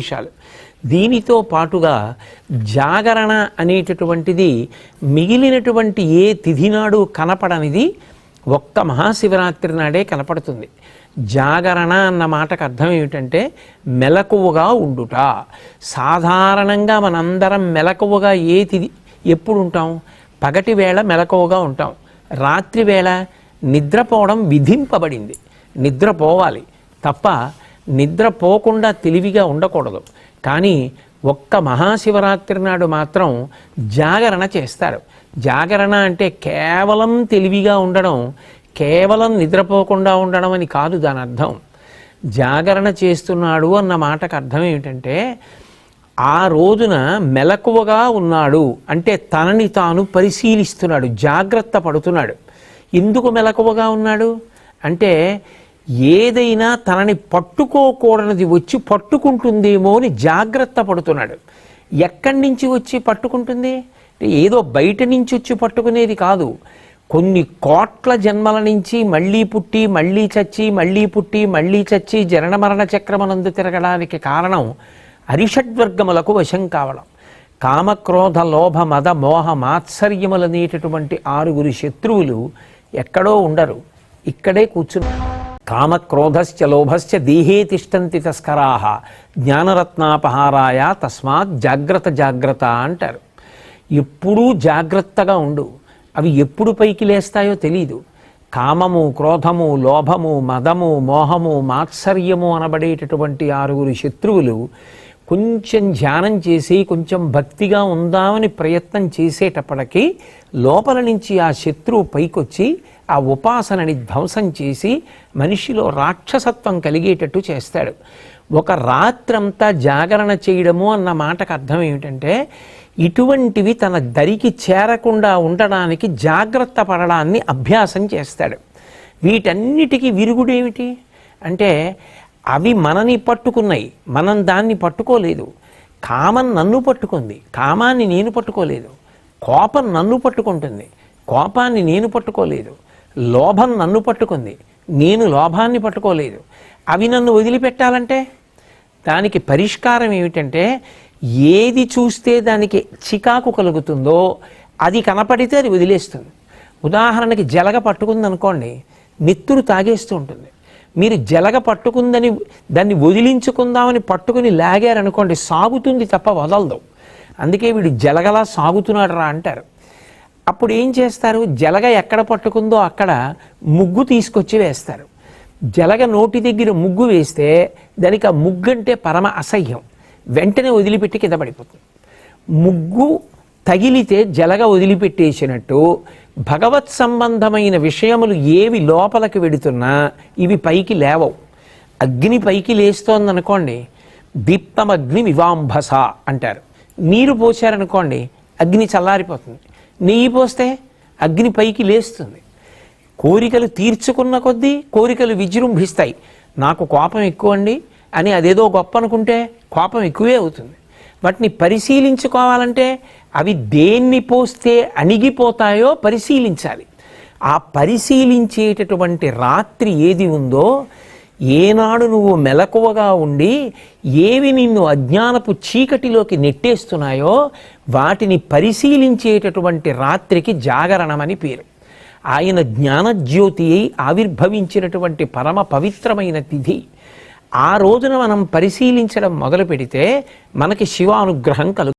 విషయాలు. దీనితో పాటుగా జాగరణ అనేటటువంటిది మిగిలినటువంటి ఏ తిథి నాడు కనపడనిది ఒక్క మహాశివరాత్రి నాడే కనపడుతుంది. జాగరణ అన్న మాటకు అర్థం ఏమిటంటే మెలకువగా ఉండుట. సాధారణంగా మనందరం మెలకువగా ఏ తిథి ఎప్పుడు ఉంటాం? పగటి వేళ మెలకువగా ఉంటాం. రాత్రి వేళ నిద్రపోవడం విధింపబడింది. నిద్రపోవాలి తప్ప నిద్రపోకుండా తెలివిగా ఉండకూడదు. కానీ ఒక్క మహాశివరాత్రి నాడు మాత్రం జాగరణ చేస్తారు. జాగరణ అంటే కేవలం తెలివిగా ఉండడం, కేవలం నిద్రపోకుండా ఉండడం అని కాదు దాని అర్థం. జాగరణ చేస్తున్నాడు అన్న మాటకు అర్థం ఏమిటంటే ఆ రోజున మెలకువగా ఉన్నాడు అంటే తనని తాను పరిశీలిస్తున్నాడు, జాగ్రత్త పడుతున్నాడు. ఎందుకు మెలకువగా ఉన్నాడు అంటే ఏదైనా తనని పట్టుకోకూడనిది వచ్చి పట్టుకుంటుందేమో అని జాగ్రత్త పడుతున్నాడు. ఎక్కడి నుంచి వచ్చి పట్టుకుంటుంది? ఏదో బయట నుంచి వచ్చి పట్టుకునేది కాదు. కొన్ని కోట్ల జన్మల నుంచి మళ్ళీ పుట్టి మళ్ళీ చచ్చి మళ్ళీ పుట్టి మళ్ళీ చచ్చి జనన మరణ చక్రమనందు తిరగడానికి కారణం అరిషడ్వర్గములకు వశం కావడం. కామక్రోధ లోభ మద మోహ మాత్సర్యములనేటటువంటి 6 శత్రువులు ఎక్కడో ఉండరు, ఇక్కడే కూర్చున్నారు. కామక్రోధశ్చ లోభశ్చ దేహే తిష్టంతి తస్కరాహ జ్ఞానరత్నాపహారాయ తస్మాత్ జాగ్రత్త జాగ్రత్త అంటారు. ఎప్పుడూ జాగ్రత్తగా ఉండు. అవి ఎప్పుడు పైకి లేస్తాయో తెలీదు. కామము, క్రోధము, లోభము, మదము, మోహము, మాత్సర్యము అనబడేటటువంటి 6 శత్రువులు కొంచెం ధ్యానం చేసి కొంచెం భక్తిగా ఉందామని ప్రయత్నం చేసేటప్పటికీ లోపల నుంచి ఆ శత్రువు పైకొచ్చి ఆ ఉపాసనని ధ్వంసం చేసి మనిషిలో రాక్షసత్వం కలిగేటట్టు చేస్తాడు. ఒక రాత్రంతా జాగరణ చేయడము అన్న మాటకు అర్థం ఏమిటంటే ఇటువంటివి తన దరికి చేరకుండా ఉండడానికి జాగ్రత్త పడడాన్ని అభ్యాసం చేస్తాడు. వీటన్నిటికీ విరుగుడేమిటి అంటే అవి మనని పట్టుకున్నాయి, మనం దాన్ని పట్టుకోలేదు. కామం నన్ను పట్టుకుంది, కామాన్ని నేను పట్టుకోలేదు. కోపం నన్ను పట్టుకుంటుంది, కోపాన్ని నేను పట్టుకోలేదు. లోభం నన్ను పట్టుకుంది, నేను లోభాన్ని పట్టుకోలేదు. అవి నన్ను వదిలిపెట్టాలంటే దానికి పరిష్కారం ఏమిటంటే ఏది చూస్తే దానికి చికాకు కలుగుతుందో అది కనపడితే అది వదిలేస్తుంది. ఉదాహరణకి జలగ పట్టుకుందనుకోండి, నెత్తురు తాగేస్తూ ఉంటుంది. మీరు జలగ పట్టుకుందని దాన్ని వదిలించుకుందామని పట్టుకుని లాగారనుకోండి, సాగుతుంది తప్ప వదలదు. అందుకే వీడు జలగలా సాగుతున్నాడు రా అంటారు. అప్పుడు ఏం చేస్తారు? జలగ ఎక్కడ పట్టుకుందో అక్కడ ముగ్గు తీసుకొచ్చి వేస్తారు. జలగ నోటి దగ్గర ముగ్గు వేస్తే దానికి ఆ ముగ్గు అంటే పరమ అసహ్యం, వెంటనే వదిలిపెట్టి కింద పడిపోతుంది. ముగ్గు తగిలితే జలగ వదిలిపెట్టేసినట్టు భగవత్ సంబంధమైన విషయములు ఏవి లోపలికి వెడుతున్నా ఇవి పైకి లేవవు. అగ్ని పైకి లేస్తోందనుకోండి, దీప్తమగ్ని వివాంభస అంటారు. నీరు పోసారనుకోండి అగ్ని చల్లారిపోతుంది. నెయ్యి పోస్తే అగ్ని పైకి లేస్తుంది. కోరికలు తీర్చుకున్న కొద్దీ కోరికలు విజృంభిస్తాయి. నాకు కోపం ఎక్కువ అండి అని అదేదో గొప్ప అనుకుంటే కోపం ఎక్కువే అవుతుంది. వాటిని పరిశీలించుకోవాలంటే అవి దేన్ని పోస్తే అణిగిపోతాయో పరిశీలించాలి. ఆ పరిశీలించేటటువంటి రాత్రి ఏది ఉందో, ఏనాడు నువ్వు మెలకువగా ఉండి ఏవి నిన్ను అజ్ఞానపు చీకటిలోకి నెట్టేస్తున్నాయో వాటిని పరిశీలించేటటువంటి రాత్రికి జాగరణమని పేరు. ఆయన జ్ఞానజ్యోతి అయి ఆవిర్భవించినటువంటి పరమ పవిత్రమైన తిథి. ఆ రోజున మనం పరిశీలించడం మొదలు పెడితే మనకి శివానుగ్రహం కలుగుతుంది.